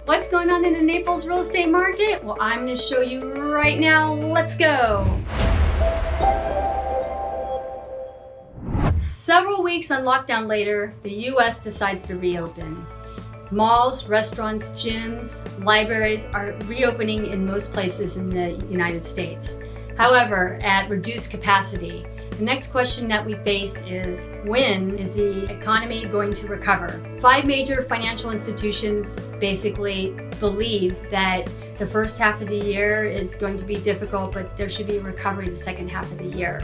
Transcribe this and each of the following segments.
What's going on in the Naples real estate market? Well, I'm going to show you right now. Let's go. Several weeks on lockdown later, the US decides to reopen. Malls, restaurants, gyms, libraries are reopening in most places in the United States. However, at reduced capacity. The next question that we face is, when is the economy going to recover? 5 major financial institutions basically believe that the first half of the year is going to be difficult, but there should be a recovery the second half of the year.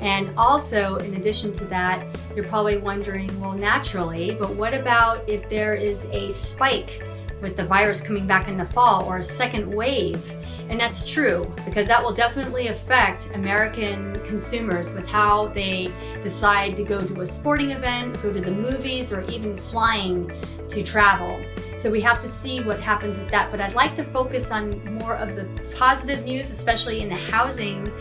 And also, in addition to that, you're probably wondering, well, naturally, but what about if there is a spike with the virus coming back in the fall or a second wave? And that's true, because that will definitely affect American consumers with how they decide to go to a sporting event, go to the movies, or even flying to travel. So we have to see what happens with that. But I'd like to focus on more of the positive news, especially in the housing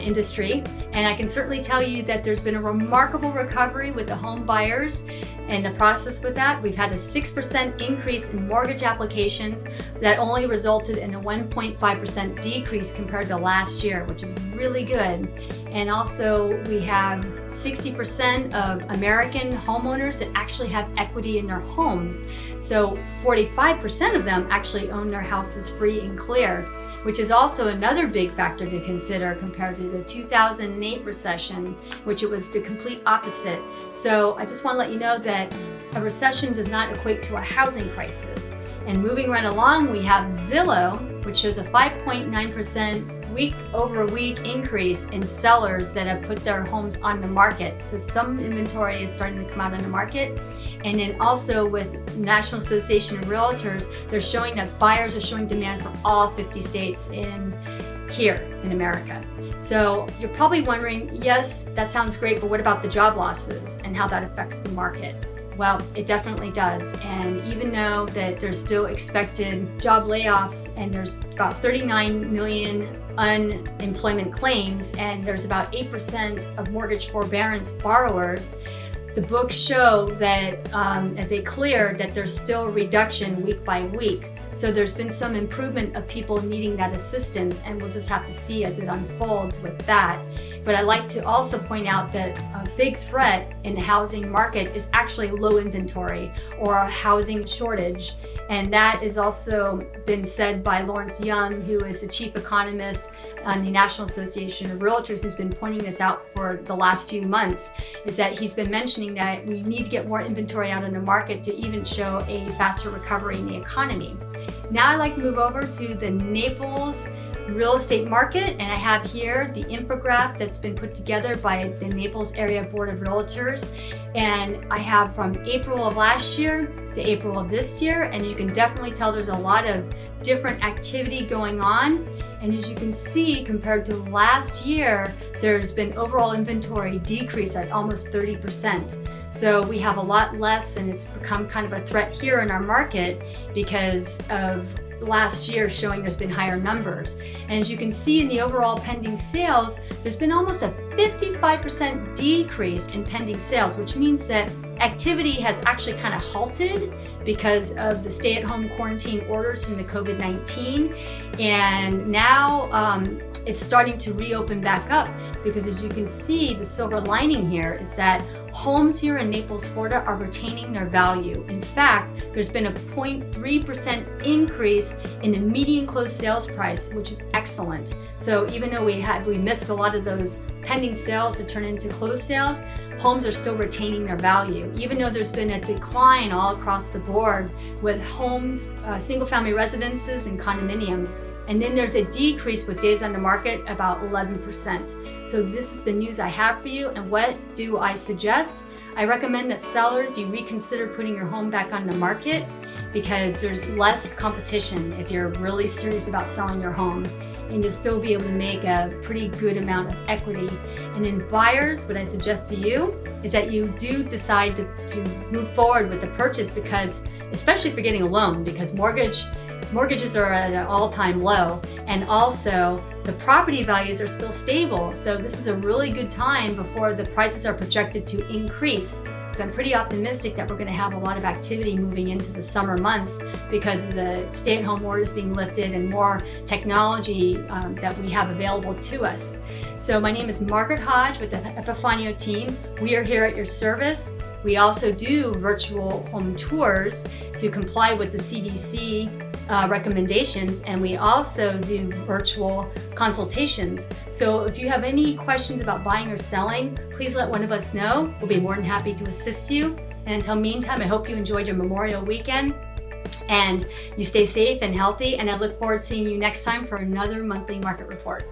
industry. And I can certainly tell you that there's been a remarkable recovery with the home buyers and the process with that. We've had a 6% increase in mortgage applications that only resulted in a 1.5% decrease compared to last year, which is really good. And also we have 60% of American homeowners that actually have equity in their homes. So 45% of them actually own their houses free and clear, which is also another big factor to consider compared to the 2008 recession, which it was the complete opposite. So I just want to let you know that a recession does not equate to a housing crisis. And moving right along, we have Zillow, which shows a 5.9% week over week increase in sellers that have put their homes on the market. So some inventory is starting to come out on the market. And then also with National Association of Realtors, they're showing that buyers are showing demand for all 50 states here in America. So you're probably wondering, yes, that sounds great, but what about the job losses and how that affects the market? Well, it definitely does. And even though that there's still expected job layoffs and there's about 39 million unemployment claims and there's about 8% of mortgage forbearance borrowers, the books show that as they clear that there's still a reduction week by week. So there's been some improvement of people needing that assistance, and we'll just have to see as it unfolds with that. But I'd like to also point out that a big threat in the housing market is actually low inventory or a housing shortage. And that is also been said by Lawrence Young, who is the chief economist on the National Association of Realtors, who's been pointing this out for the last few months, is that he's been mentioning that we need to get more inventory out in the market to even show a faster recovery in the economy. Now I'd like to move over to the Naples real estate market, and I have here the infographic that's been put together by the Naples Area Board of Realtors, and I have from April of last year to April of this year, and you can definitely tell there's a lot of different activity going on. And as you can see, compared to last year, there's been overall inventory decrease at almost 30%. So we have a lot less, and it's become kind of a threat here in our market because of last year showing there's been higher numbers. And as you can see in the overall pending sales, there's been almost a 55% decrease in pending sales, which means that activity has actually kind of halted because of the stay-at-home quarantine orders from the COVID-19. And now it's starting to reopen back up, because as you can see, the silver lining here is that homes here in Naples, Florida are retaining their value. In fact, there's been a 0.3% increase in the median closed sales price, which is excellent. So even though we missed a lot of those pending sales to turn into closed sales, homes are still retaining their value, even though there's been a decline all across the board with homes, single-family residences and condominiums. And then there's a decrease with days on the market, about 11%. So this is the news I have for you. And what do I suggest? I recommend that sellers, you reconsider putting your home back on the market, because there's less competition if you're really serious about selling your home, and you'll still be able to make a pretty good amount of equity. And in buyers, what I suggest to you is that you do decide to move forward with the purchase, because especially if you're getting a loan, because mortgages are at an all-time low, and also the property values are still stable. So this is a really good time before the prices are projected to increase. because I'm pretty optimistic that we're going to have a lot of activity moving into the summer months because of the stay-at-home orders being lifted and more technology that we have available to us. So my name is Margaret Hodge with the Epifanio team. We are here at your service. We also do virtual home tours to comply with the CDC recommendations, and we also do virtual consultations. So if you have any questions about buying or selling, please let one of us know. We'll be more than happy to assist you. And until meantime, I hope you enjoyed your Memorial weekend and you stay safe and healthy, and I look forward to seeing you next time for another monthly market report.